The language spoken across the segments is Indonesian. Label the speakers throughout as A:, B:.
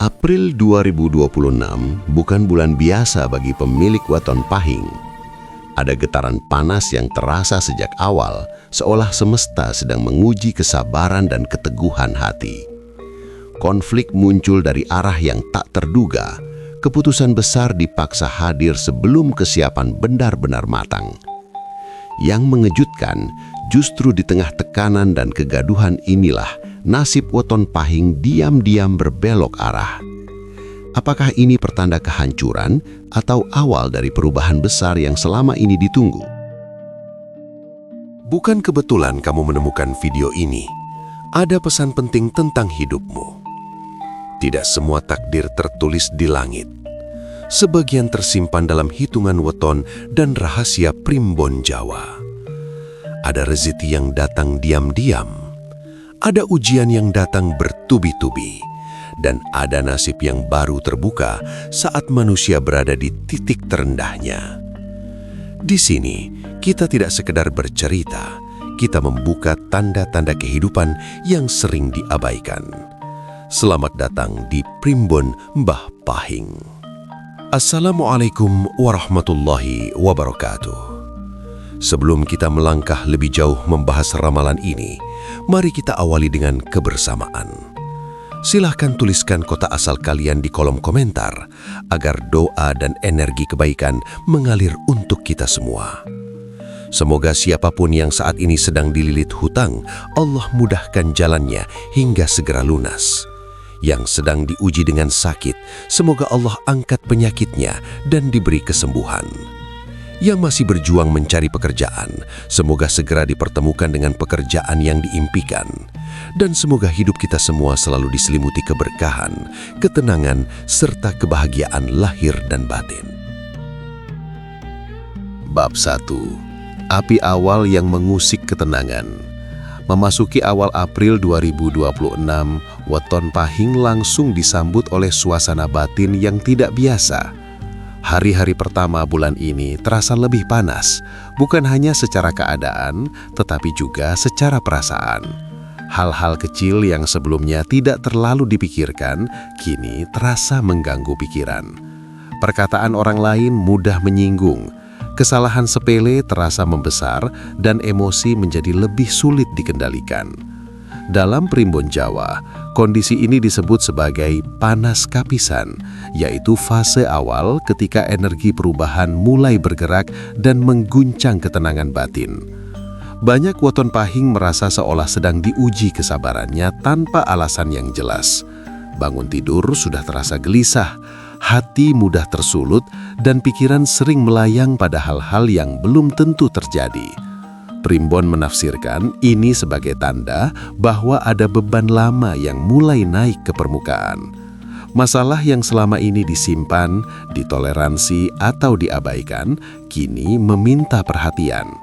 A: April 2026 bukan bulan biasa bagi pemilik Weton Pahing. Ada getaran panas yang terasa sejak awal, seolah semesta sedang menguji kesabaran dan keteguhan hati. Konflik muncul dari arah yang tak terduga. Keputusan besar dipaksa hadir sebelum kesiapan benar-benar matang. Yang mengejutkan, justru di tengah tekanan dan kegaduhan inilah nasib Weton Pahing diam-diam berbelok arah. Apakah ini pertanda kehancuran atau awal dari perubahan besar yang selama ini ditunggu?
B: Bukan kebetulan kamu menemukan video ini. Ada pesan penting tentang hidupmu. Tidak semua takdir tertulis di langit. Sebagian tersimpan dalam hitungan weton dan rahasia primbon Jawa. Ada rezeki yang datang diam-diam. Ada ujian yang datang bertubi-tubi. Dan ada nasib yang baru terbuka saat manusia berada di titik terendahnya. Di sini, kita tidak sekedar bercerita. Kita membuka tanda-tanda kehidupan yang sering diabaikan. Selamat datang di Primbon Mbah Pahing. Assalamualaikum warahmatullahi wabarakatuh. Sebelum kita melangkah lebih jauh membahas ramalan ini, mari kita awali dengan kebersamaan. Silahkan tuliskan kota asal kalian di kolom komentar agar doa dan energi kebaikan mengalir untuk kita semua. Semoga siapapun yang saat ini sedang dililit hutang, Allah mudahkan jalannya hingga segera lunas. Yang sedang diuji dengan sakit, semoga Allah angkat penyakitnya dan diberi kesembuhan. Yang masih berjuang mencari pekerjaan, semoga segera dipertemukan dengan pekerjaan yang diimpikan. Dan semoga hidup kita semua selalu diselimuti keberkahan, ketenangan, serta kebahagiaan lahir dan batin.
A: Bab 1. Api awal yang mengusik ketenangan. Memasuki awal April 2026, Weton Pahing langsung disambut oleh suasana batin yang tidak biasa. Hari-hari pertama bulan ini terasa lebih panas, bukan hanya secara keadaan, tetapi juga secara perasaan. Hal-hal kecil yang sebelumnya tidak terlalu dipikirkan, kini terasa mengganggu pikiran. Perkataan orang lain mudah menyinggung, kesalahan sepele terasa membesar, dan emosi menjadi lebih sulit dikendalikan. Dalam primbon Jawa, kondisi ini disebut sebagai panas kapisan, yaitu fase awal ketika energi perubahan mulai bergerak dan mengguncang ketenangan batin. Banyak Weton Pahing merasa seolah sedang diuji kesabarannya tanpa alasan yang jelas. Bangun tidur sudah terasa gelisah, hati mudah tersulut, dan pikiran sering melayang pada hal-hal yang belum tentu terjadi. Primbon menafsirkan ini sebagai tanda bahwa ada beban lama yang mulai naik ke permukaan. Masalah yang selama ini disimpan, ditoleransi, atau diabaikan, kini meminta perhatian.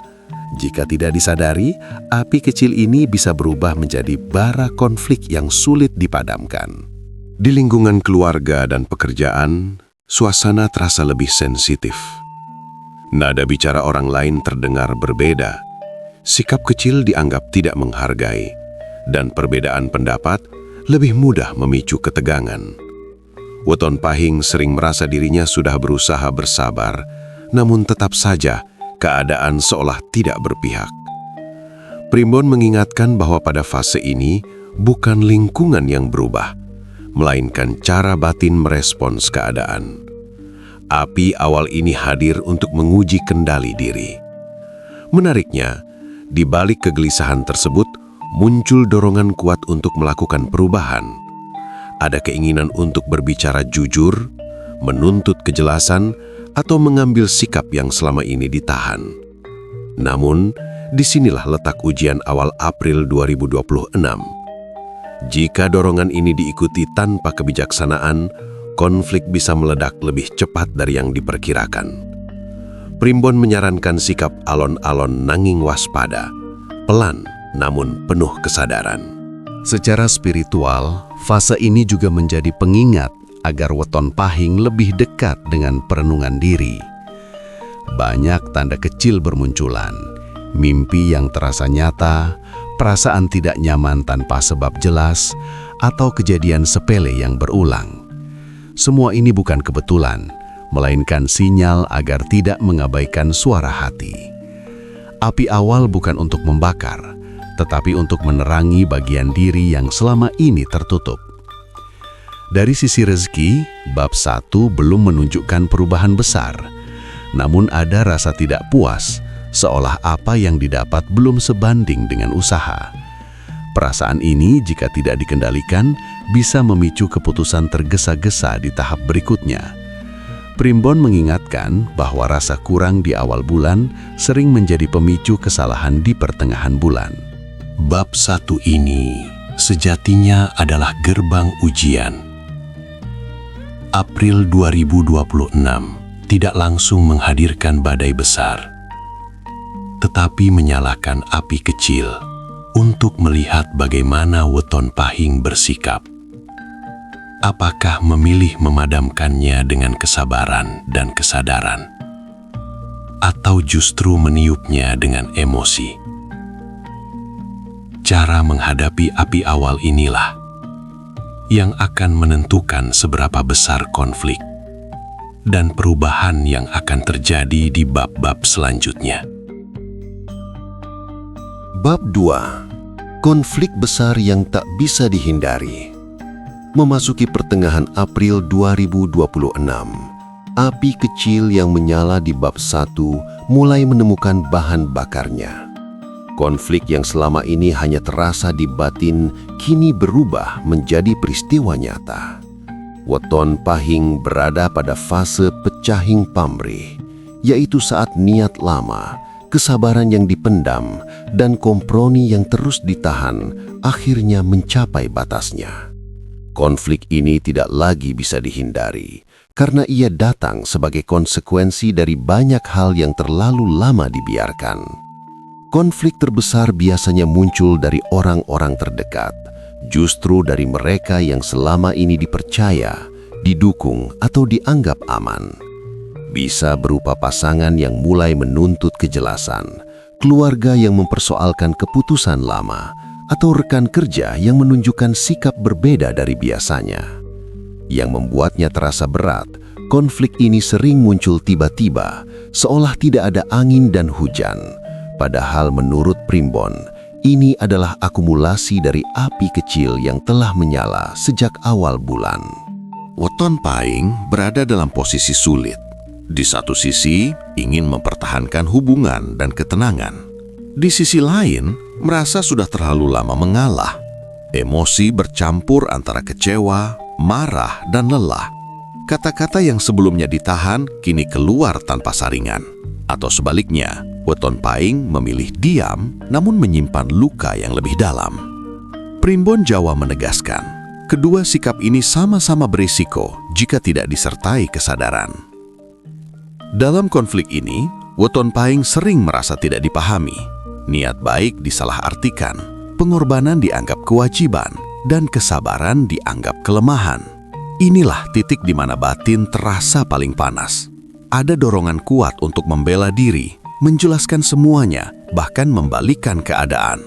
A: Jika tidak disadari, api kecil ini bisa berubah menjadi bara konflik yang sulit dipadamkan.
B: Di lingkungan keluarga dan pekerjaan, suasana terasa lebih sensitif. Nada bicara orang lain terdengar berbeda. Sikap kecil dianggap tidak menghargai, dan perbedaan pendapat lebih mudah memicu ketegangan. Weton Pahing sering merasa dirinya sudah berusaha bersabar, namun tetap saja keadaan seolah tidak berpihak. Primbon mengingatkan bahwa pada fase ini bukan lingkungan yang berubah, melainkan cara batin merespons keadaan. Api awal ini hadir untuk menguji kendali diri. Menariknya, di balik kegelisahan tersebut, muncul dorongan kuat untuk melakukan perubahan. Ada keinginan untuk berbicara jujur, menuntut kejelasan, atau mengambil sikap yang selama ini ditahan. Namun, disinilah letak ujian awal April 2026. Jika dorongan ini diikuti tanpa kebijaksanaan, konflik bisa meledak lebih cepat dari yang diperkirakan. Primbon menyarankan sikap alon-alon nanging waspada, pelan namun penuh kesadaran.
A: Secara spiritual, fase ini juga menjadi pengingat agar Weton Pahing lebih dekat dengan perenungan diri. Banyak tanda kecil bermunculan, mimpi yang terasa nyata, perasaan tidak nyaman tanpa sebab jelas, atau kejadian sepele yang berulang. Semua ini bukan kebetulan, melainkan sinyal agar tidak mengabaikan suara hati. Api awal bukan untuk membakar, tetapi untuk menerangi bagian diri yang selama ini tertutup. Dari sisi rezeki, bab 1 belum menunjukkan perubahan besar, namun ada rasa tidak puas, seolah apa yang didapat belum sebanding dengan usaha. Perasaan ini jika tidak dikendalikan bisa memicu keputusan tergesa-gesa di tahap berikutnya. Primbon mengingatkan bahwa rasa kurang di awal bulan sering menjadi pemicu kesalahan di pertengahan bulan.
B: Bab 1 ini sejatinya adalah gerbang ujian. April 2026 tidak langsung menghadirkan badai besar, tetapi menyalakan api kecil untuk melihat bagaimana Weton Pahing bersikap. Apakah memilih memadamkannya dengan kesabaran dan kesadaran, atau justru meniupnya dengan emosi? Cara menghadapi api awal inilah yang akan menentukan seberapa besar konflik dan perubahan yang akan terjadi di bab-bab selanjutnya.
C: Bab 2. Konflik besar yang tak bisa dihindari. Memasuki pertengahan April 2026, api kecil yang menyala di bab 1 mulai menemukan bahan bakarnya. Konflik yang selama ini hanya terasa di batin kini berubah menjadi peristiwa nyata. Weton Pahing berada pada fase pecahing pamrih, yaitu saat niat lama, kesabaran yang dipendam, dan kompromi yang terus ditahan akhirnya mencapai batasnya. Konflik ini tidak lagi bisa dihindari, karena ia datang sebagai konsekuensi dari banyak hal yang terlalu lama dibiarkan. Konflik terbesar biasanya muncul dari orang-orang terdekat, justru dari mereka yang selama ini dipercaya, didukung, atau dianggap aman. Bisa berupa pasangan yang mulai menuntut kejelasan, keluarga yang mempersoalkan keputusan lama, atau rekan kerja yang menunjukkan sikap berbeda dari biasanya. Yang membuatnya terasa berat, konflik ini sering muncul tiba-tiba, seolah tidak ada angin dan hujan. Padahal menurut Primbon, ini adalah akumulasi dari api kecil yang telah menyala sejak awal bulan.
A: Weton Pahing berada dalam posisi sulit. Di satu sisi, ingin mempertahankan hubungan dan ketenangan. Di sisi lain, merasa sudah terlalu lama mengalah. Emosi bercampur antara kecewa, marah, dan lelah. Kata-kata yang sebelumnya ditahan kini keluar tanpa saringan. Atau sebaliknya, Weton Pahing memilih diam namun menyimpan luka yang lebih dalam. Primbon Jawa menegaskan, kedua sikap ini sama-sama berisiko jika tidak disertai kesadaran. Dalam konflik ini, Weton Pahing sering merasa tidak dipahami. Niat baik disalahartikan, pengorbanan dianggap kewajiban, dan kesabaran dianggap kelemahan. Inilah titik di mana batin terasa paling panas. Ada dorongan kuat untuk membela diri, menjelaskan semuanya, bahkan membalikkan keadaan.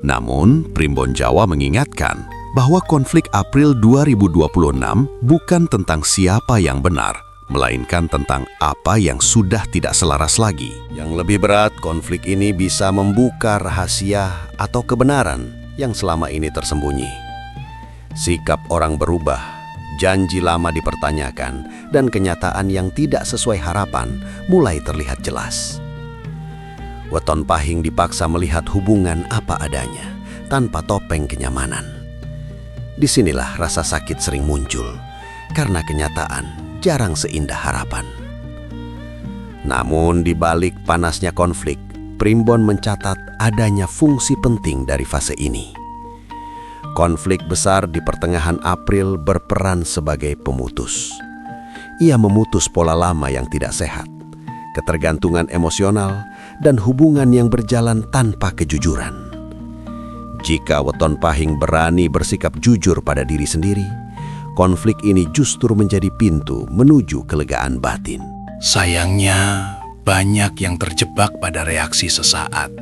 A: Namun, Primbon Jawa mengingatkan bahwa konflik April 2026 bukan tentang siapa yang benar, melainkan tentang apa yang sudah tidak selaras lagi.
C: Yang lebih berat, konflik ini bisa membuka rahasia atau kebenaran yang selama ini tersembunyi. Sikap orang berubah, janji lama dipertanyakan, dan kenyataan yang tidak sesuai harapan mulai terlihat jelas. Weton Pahing dipaksa melihat hubungan apa adanya, tanpa topeng kenyamanan. Disinilah rasa sakit sering muncul, karena kenyataan jarang seindah harapan. Namun di balik panasnya konflik, Primbon mencatat adanya fungsi penting dari fase ini. Konflik besar di pertengahan April berperan sebagai pemutus. Ia memutus pola lama yang tidak sehat, ketergantungan emosional, dan hubungan yang berjalan tanpa kejujuran. Jika Weton Pahing berani bersikap jujur pada diri sendiri, konflik ini justru menjadi pintu menuju kelegaan batin.
D: Sayangnya, banyak yang terjebak pada reaksi sesaat.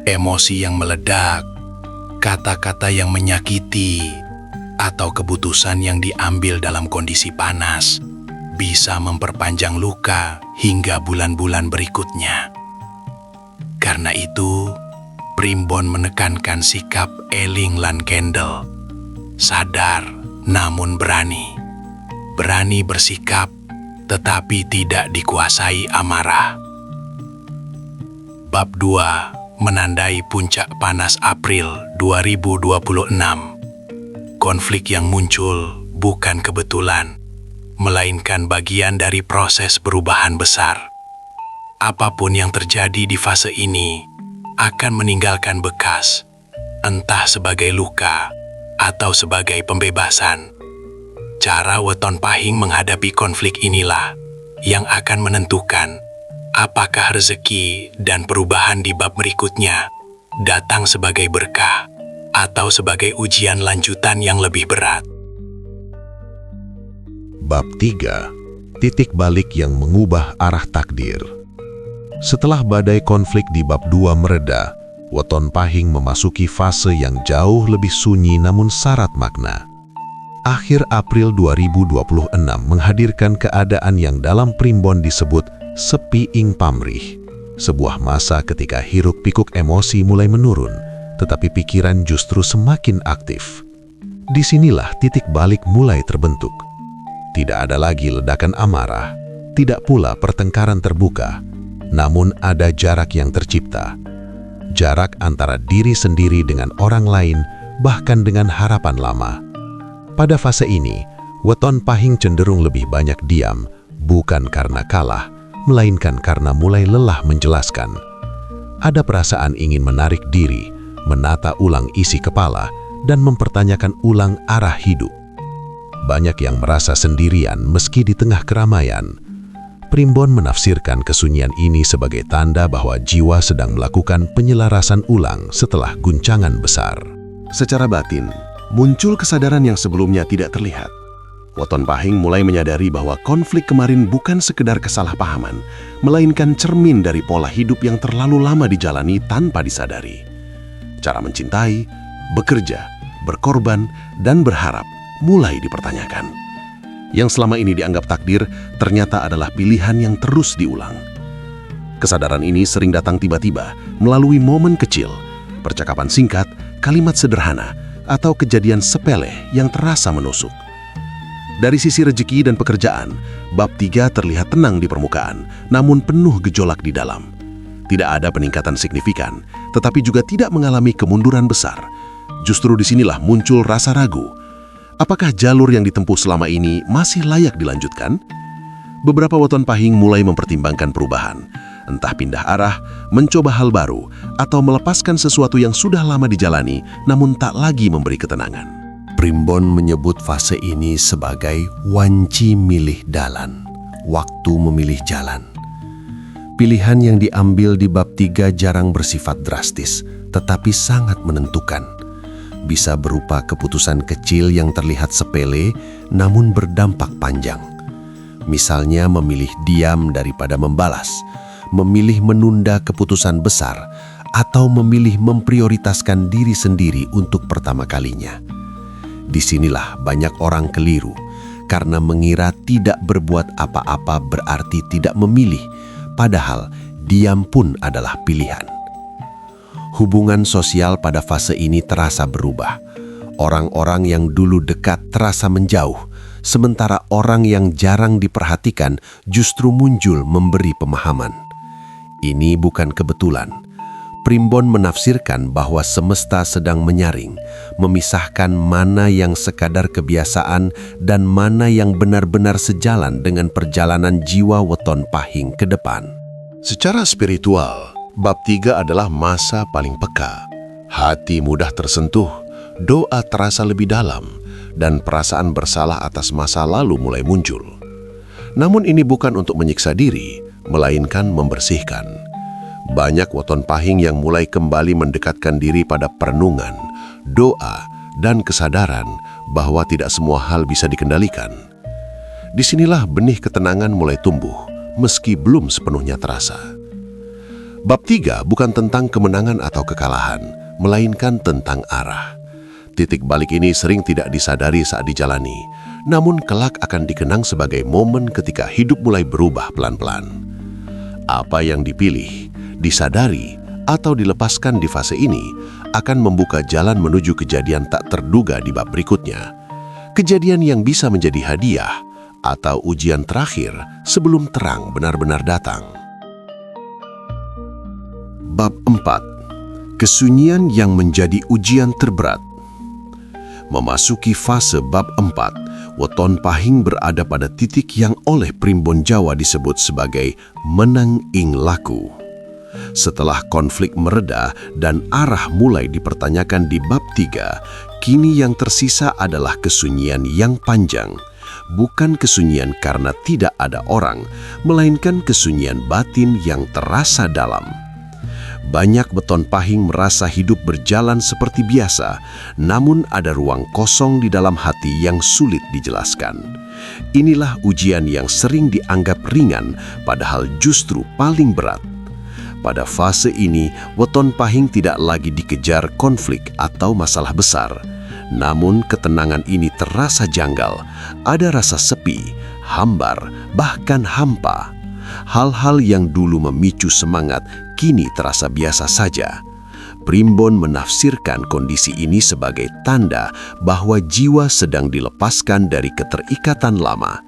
D: Emosi yang meledak, kata-kata yang menyakiti, atau keputusan yang diambil dalam kondisi panas bisa memperpanjang luka hingga bulan-bulan berikutnya. Karena itu, Primbon menekankan sikap Eling lan Kendall. Sadar namun berani. Berani bersikap tetapi tidak dikuasai amarah. Bab 2 menandai puncak panas April 2026. Konflik yang muncul bukan kebetulan, melainkan bagian dari proses perubahan besar. Apapun yang terjadi di fase ini akan meninggalkan bekas, entah sebagai luka atau sebagai pembebasan. Cara Weton Pahing menghadapi konflik inilah yang akan menentukan apakah rezeki dan perubahan di bab berikutnya datang sebagai berkah atau sebagai ujian lanjutan yang lebih berat.
A: Bab 3. Titik balik yang mengubah arah takdir. Setelah badai konflik di bab 2 mereda, Weton Pahing memasuki fase yang jauh lebih sunyi namun syarat makna. Akhir April 2026 menghadirkan keadaan yang dalam Primbon disebut sepi ing pamrih. Sebuah masa ketika hiruk-pikuk emosi mulai menurun, tetapi pikiran justru semakin aktif. Disinilah titik balik mulai terbentuk. Tidak ada lagi ledakan amarah, tidak pula pertengkaran terbuka, namun ada jarak yang tercipta. Jarak antara diri sendiri dengan orang lain, bahkan dengan harapan lama. Pada fase ini, Weton Pahing cenderung lebih banyak diam, bukan karena kalah, melainkan karena mulai lelah menjelaskan. Ada perasaan ingin menarik diri, menata ulang isi kepala, dan mempertanyakan ulang arah hidup. Banyak yang merasa sendirian meski di tengah keramaian. Primbon menafsirkan kesunyian ini sebagai tanda bahwa jiwa sedang melakukan penyelarasan ulang setelah guncangan besar.
B: Secara batin, muncul kesadaran yang sebelumnya tidak terlihat. Weton Pahing mulai menyadari bahwa konflik kemarin bukan sekedar kesalahpahaman, melainkan cermin dari pola hidup yang terlalu lama dijalani tanpa disadari. Cara mencintai, bekerja, berkorban, dan berharap mulai dipertanyakan. Yang selama ini dianggap takdir, ternyata adalah pilihan yang terus diulang. Kesadaran ini sering datang tiba-tiba melalui momen kecil, percakapan singkat, kalimat sederhana, atau kejadian sepele yang terasa menusuk. Dari sisi rezeki dan pekerjaan, bab 3 terlihat tenang di permukaan, namun penuh gejolak di dalam. Tidak ada peningkatan signifikan, tetapi juga tidak mengalami kemunduran besar. Justru disinilah muncul rasa ragu. Apakah jalur yang ditempuh selama ini masih layak dilanjutkan? Beberapa Weton Pahing mulai mempertimbangkan perubahan, entah pindah arah, mencoba hal baru, atau melepaskan sesuatu yang sudah lama dijalani namun tak lagi memberi ketenangan.
C: Primbon menyebut fase ini sebagai wanci milih dalan, waktu memilih jalan. Pilihan yang diambil di bab 3 jarang bersifat drastis, tetapi sangat menentukan. Bisa berupa keputusan kecil yang terlihat sepele, namun berdampak panjang. Misalnya memilih diam daripada membalas, memilih menunda keputusan besar, atau memilih memprioritaskan diri sendiri untuk pertama kalinya. Disinilah banyak orang keliru, karena mengira tidak berbuat apa-apa berarti tidak memilih, padahal diam pun adalah pilihan. Hubungan sosial pada fase ini terasa berubah. Orang-orang yang dulu dekat terasa menjauh, sementara orang yang jarang diperhatikan justru muncul memberi pemahaman. Ini bukan kebetulan. Primbon menafsirkan bahwa semesta sedang menyaring, memisahkan mana yang sekadar kebiasaan dan mana yang benar-benar sejalan dengan perjalanan jiwa Weton Pahing ke depan.
B: Secara spiritual, bab 3 adalah masa paling peka. Hati mudah tersentuh, doa terasa lebih dalam, dan perasaan bersalah atas masa lalu mulai muncul. Namun ini bukan untuk menyiksa diri, melainkan membersihkan. Banyak Weton Pahing yang mulai kembali mendekatkan diri pada perenungan, doa, dan kesadaran bahwa tidak semua hal bisa dikendalikan. Disinilah benih ketenangan mulai tumbuh, meski belum sepenuhnya terasa. Bab 3 bukan tentang kemenangan atau kekalahan, melainkan tentang arah.
C: Titik balik ini sering tidak disadari saat dijalani, namun kelak akan dikenang sebagai momen ketika hidup mulai berubah pelan-pelan. Apa yang dipilih, disadari, atau dilepaskan di fase ini akan membuka jalan menuju kejadian tak terduga di bab berikutnya. Kejadian yang bisa menjadi hadiah atau ujian terakhir sebelum terang benar-benar datang. Bab 4. Kesunyian yang menjadi ujian terberat. Memasuki fase bab 4, weton pahing berada pada titik yang oleh primbon Jawa disebut sebagai menang ing laku. Setelah konflik mereda dan arah mulai dipertanyakan di bab 3, kini yang tersisa adalah kesunyian yang panjang. Bukan kesunyian karena tidak ada orang, melainkan kesunyian batin yang terasa dalam. Banyak weton pahing merasa hidup berjalan seperti biasa, namun ada ruang kosong di dalam hati yang sulit dijelaskan. Inilah ujian yang sering dianggap ringan, padahal justru paling berat. Pada fase ini, weton pahing tidak lagi dikejar konflik atau masalah besar. Namun ketenangan ini terasa janggal, ada rasa sepi, hambar, bahkan hampa. Hal-hal yang dulu memicu semangat kini terasa biasa saja. Primbon menafsirkan kondisi ini sebagai tanda bahwa jiwa sedang dilepaskan dari keterikatan lama.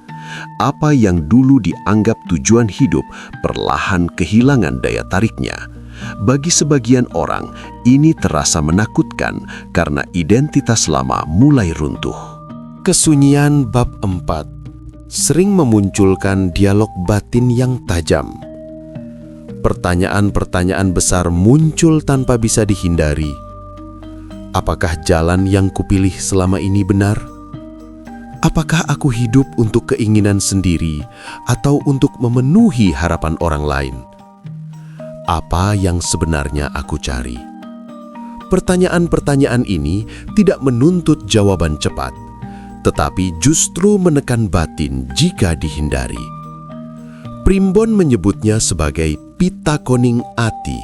C: Apa yang dulu dianggap tujuan hidup perlahan kehilangan daya tariknya. Bagi sebagian orang, ini terasa menakutkan karena identitas lama mulai runtuh.
A: Kesunyian bab 4 sering memunculkan dialog batin yang tajam. Pertanyaan-pertanyaan besar muncul tanpa bisa dihindari. Apakah jalan yang kupilih selama ini benar? Apakah aku hidup untuk keinginan sendiri atau untuk memenuhi harapan orang lain? Apa yang sebenarnya aku cari? Pertanyaan-pertanyaan ini tidak menuntut jawaban cepat, tetapi justru menekan batin jika dihindari. Primbon menyebutnya sebagai pitakoning ati,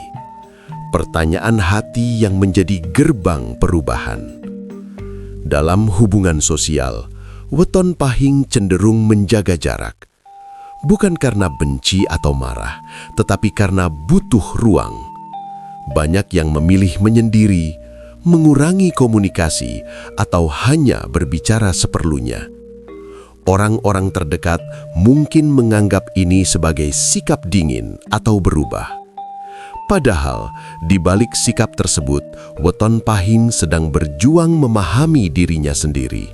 A: pertanyaan hati yang menjadi gerbang perubahan. Dalam hubungan sosial, weton pahing cenderung menjaga jarak. Bukan karena benci atau marah, tetapi karena butuh ruang. Banyak yang memilih menyendiri, mengurangi komunikasi, atau hanya berbicara seperlunya. Orang-orang terdekat mungkin menganggap ini sebagai sikap dingin atau berubah. Padahal, di balik sikap tersebut, weton pahing sedang berjuang memahami dirinya sendiri.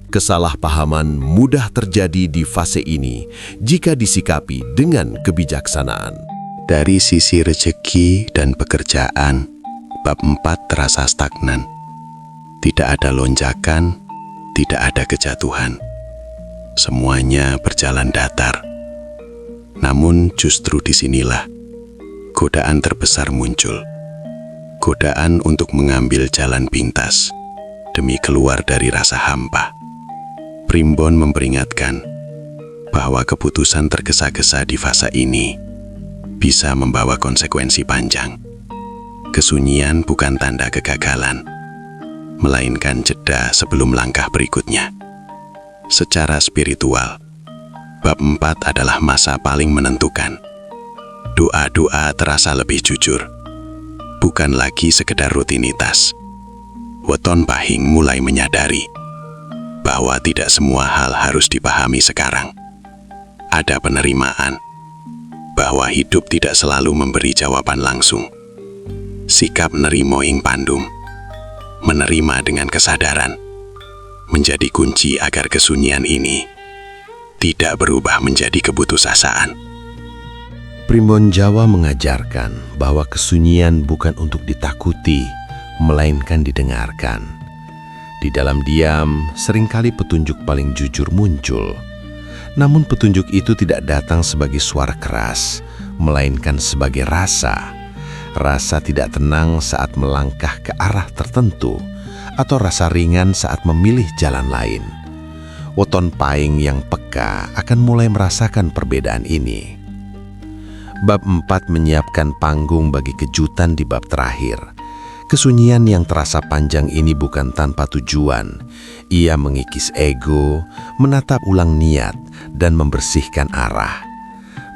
A: Kesalahpahaman mudah terjadi di fase ini jika disikapi dengan kebijaksanaan.
B: Dari sisi rezeki dan pekerjaan, bab 4 terasa stagnan. Tidak ada lonjakan, tidak ada kejatuhan. Semuanya berjalan datar. Namun justru disinilah godaan terbesar muncul. Godaan untuk mengambil jalan pintas demi keluar dari rasa hampa. Primbon memperingatkan bahwa keputusan tergesa-gesa di fase ini bisa membawa konsekuensi panjang. Kesunyian bukan tanda kegagalan, melainkan jeda sebelum langkah berikutnya. Secara spiritual, bab 4 adalah masa paling menentukan. Doa-doa terasa lebih jujur, bukan lagi sekedar rutinitas. Weton pahing mulai menyadari bahwa tidak semua hal harus dipahami sekarang. Ada penerimaan bahwa hidup tidak selalu memberi jawaban langsung. Sikap nerimo ing pandum, menerima dengan kesadaran, menjadi kunci agar kesunyian ini tidak berubah menjadi keputusasaan.
A: Primbon Jawa mengajarkan bahwa kesunyian bukan untuk ditakuti, melainkan didengarkan. Di dalam diam, seringkali petunjuk paling jujur muncul. Namun petunjuk itu tidak datang sebagai suara keras, melainkan sebagai rasa. Rasa tidak tenang saat melangkah ke arah tertentu, atau rasa ringan saat memilih jalan lain. Weton pahing yang peka akan mulai merasakan perbedaan ini. Bab 4 menyiapkan panggung bagi kejutan di bab terakhir. Kesunyian yang terasa panjang ini bukan tanpa tujuan. Ia mengikis ego, menatap ulang niat, dan membersihkan arah.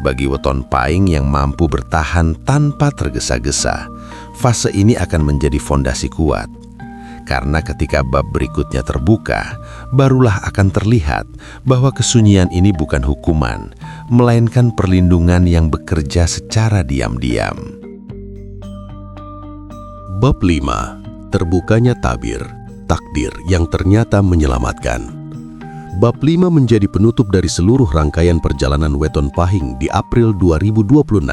A: Bagi weton pahing yang mampu bertahan tanpa tergesa-gesa, fase ini akan menjadi fondasi kuat. Karena ketika bab berikutnya terbuka, barulah akan terlihat bahwa kesunyian ini bukan hukuman, melainkan perlindungan yang bekerja secara diam-diam.
B: Bab 5. Terbukanya tabir, takdir yang ternyata menyelamatkan. Bab 5 menjadi penutup dari seluruh rangkaian perjalanan weton pahing di April 2026.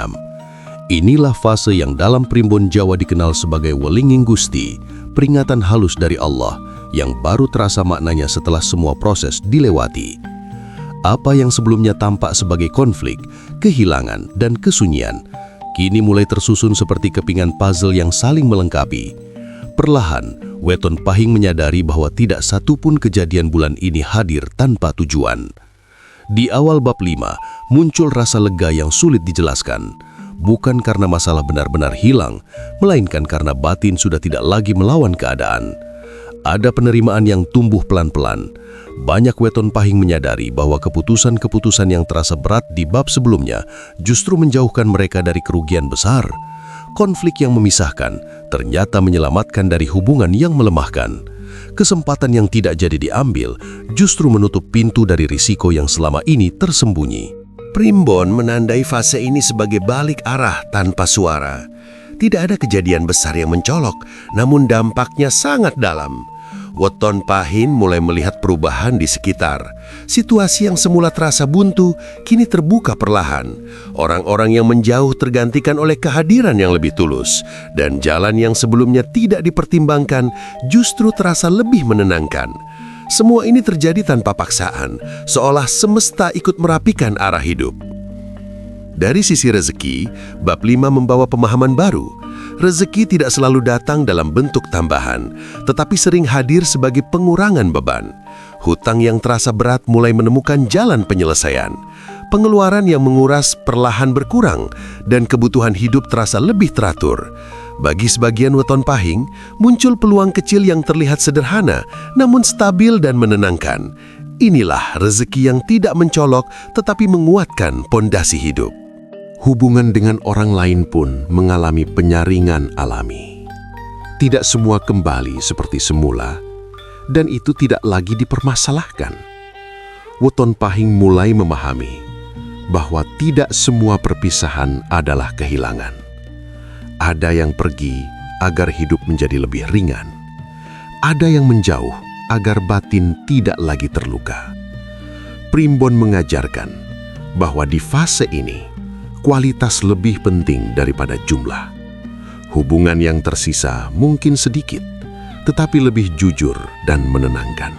B: Inilah fase yang dalam primbon Jawa dikenal sebagai Welinging Gusti, peringatan halus dari Allah yang baru terasa maknanya setelah semua proses dilewati. Apa yang sebelumnya tampak sebagai konflik, kehilangan, dan kesunyian, kini mulai tersusun seperti kepingan puzzle yang saling melengkapi. Perlahan, weton pahing menyadari bahwa tidak satupun kejadian bulan ini hadir tanpa tujuan. Di awal bab 5, muncul rasa lega yang sulit dijelaskan. Bukan karena masalah benar-benar hilang, melainkan karena batin sudah tidak lagi melawan keadaan. Ada penerimaan yang tumbuh pelan-pelan. Banyak weton pahing menyadari bahwa keputusan-keputusan yang terasa berat di bab sebelumnya justru menjauhkan mereka dari kerugian besar. Konflik yang memisahkan ternyata menyelamatkan dari hubungan yang melemahkan. Kesempatan yang tidak jadi diambil justru menutup pintu dari risiko yang selama ini tersembunyi.
C: Primbon menandai fase ini sebagai balik arah tanpa suara. Tidak ada kejadian besar yang mencolok, namun dampaknya sangat dalam. Weton pahing mulai melihat perubahan di sekitar. Situasi yang semula terasa buntu, kini terbuka perlahan. Orang-orang yang menjauh tergantikan oleh kehadiran yang lebih tulus. Dan jalan yang sebelumnya tidak dipertimbangkan justru terasa lebih menenangkan. Semua ini terjadi tanpa paksaan, seolah semesta ikut merapikan arah hidup. Dari sisi rezeki, bab 5 membawa pemahaman baru. Rezeki tidak selalu datang dalam bentuk tambahan, tetapi sering hadir sebagai pengurangan beban. Hutang yang terasa berat mulai menemukan jalan penyelesaian. Pengeluaran yang menguras perlahan berkurang, dan kebutuhan hidup terasa lebih teratur. Bagi sebagian weton pahing, muncul peluang kecil yang terlihat sederhana, namun stabil dan menenangkan. Inilah rezeki yang tidak mencolok, tetapi menguatkan pondasi hidup.
B: Hubungan dengan orang lain pun mengalami penyaringan alami. Tidak semua kembali seperti semula, dan itu tidak lagi dipermasalahkan. Weton pahing mulai memahami bahwa tidak semua perpisahan adalah kehilangan. Ada yang pergi agar hidup menjadi lebih ringan. Ada yang menjauh agar batin tidak lagi terluka. Primbon mengajarkan bahwa di fase ini, kualitas lebih penting daripada jumlah. Hubungan yang tersisa mungkin sedikit, tetapi lebih jujur dan menenangkan.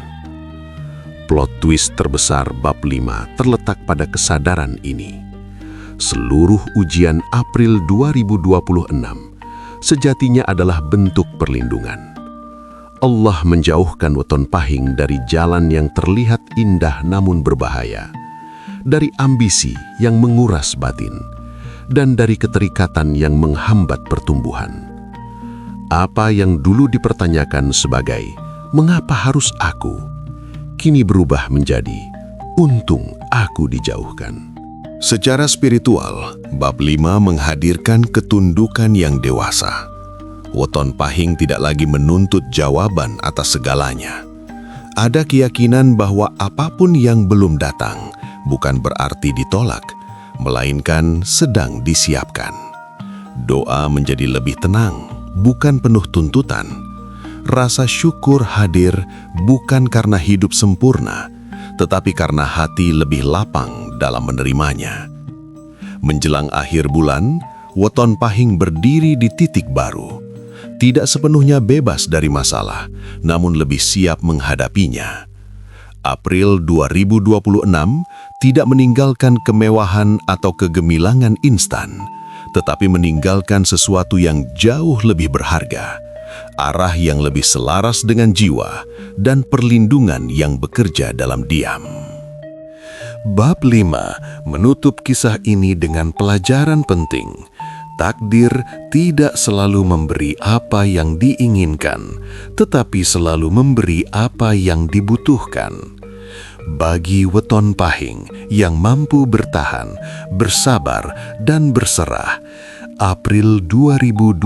B: Plot twist terbesar bab 5 terletak pada kesadaran ini. Seluruh ujian April 2026 sejatinya adalah bentuk perlindungan. Allah menjauhkan weton pahing dari jalan yang terlihat indah namun berbahaya, dari ambisi yang menguras batin, dan dari keterikatan yang menghambat pertumbuhan. Apa yang dulu dipertanyakan sebagai "mengapa harus aku?" kini berubah menjadi "untung aku dijauhkan."
A: Secara spiritual, bab 5 menghadirkan ketundukan yang dewasa. Weton pahing tidak lagi menuntut jawaban atas segalanya. Ada keyakinan bahwa apapun yang belum datang bukan berarti ditolak, melainkan sedang disiapkan. Doa menjadi lebih tenang, bukan penuh tuntutan. Rasa syukur hadir bukan karena hidup sempurna, tetapi karena hati lebih lapang dalam menerimanya. Menjelang akhir bulan, weton pahing berdiri di titik baru. Tidak sepenuhnya bebas dari masalah, namun lebih siap menghadapinya. April 2026 tidak meninggalkan kemewahan atau kegemilangan instan, tetapi meninggalkan sesuatu yang jauh lebih berharga, arah yang lebih selaras dengan jiwa, dan perlindungan yang bekerja dalam diam. Bab 5 menutup kisah ini dengan pelajaran penting. Takdir tidak selalu memberi apa yang diinginkan, tetapi selalu memberi apa yang dibutuhkan. Bagi weton pahing yang mampu bertahan, bersabar, dan berserah, April 2026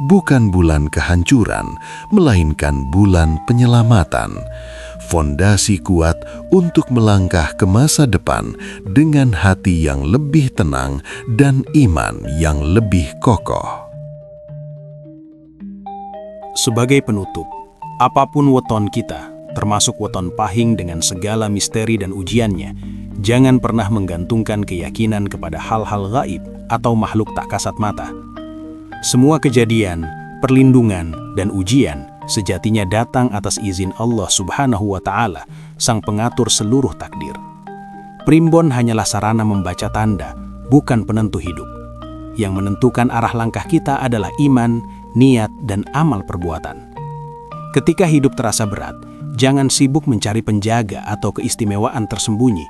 A: bukan bulan kehancuran, melainkan bulan penyelamatan. Fondasi kuat untuk melangkah ke masa depan dengan hati yang lebih tenang dan iman yang lebih kokoh.
E: Sebagai penutup, apapun weton kita, termasuk weton pahing dengan segala misteri dan ujiannya, jangan pernah menggantungkan keyakinan kepada hal-hal gaib atau makhluk tak kasat mata. Semua kejadian, perlindungan, dan ujian sejatinya datang atas izin Allah Subhanahu wa Ta'ala, Sang Pengatur seluruh takdir. Primbon hanyalah sarana membaca tanda, bukan penentu hidup. Yang menentukan arah langkah kita adalah iman, niat, dan amal perbuatan. Ketika hidup terasa berat, jangan sibuk mencari penjaga atau keistimewaan tersembunyi.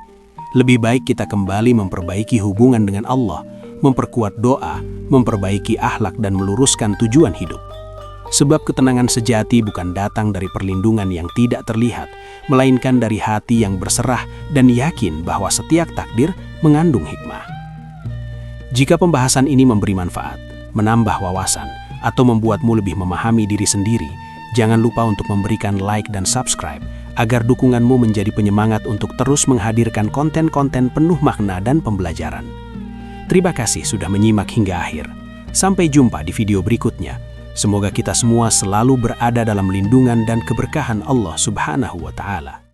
E: Lebih baik kita kembali memperbaiki hubungan dengan Allah, memperkuat doa, memperbaiki akhlak, dan meluruskan tujuan hidup. Sebab ketenangan sejati bukan datang dari perlindungan yang tidak terlihat, melainkan dari hati yang berserah dan yakin bahwa setiap takdir mengandung hikmah. Jika pembahasan ini memberi manfaat, menambah wawasan, atau membuatmu lebih memahami diri sendiri, jangan lupa untuk memberikan like dan subscribe, agar dukunganmu menjadi penyemangat untuk terus menghadirkan konten-konten penuh makna dan pembelajaran. Terima kasih sudah menyimak hingga akhir. Sampai jumpa di video berikutnya. Semoga kita semua selalu berada dalam lindungan dan keberkahan Allah Subhanahu wa Ta'ala.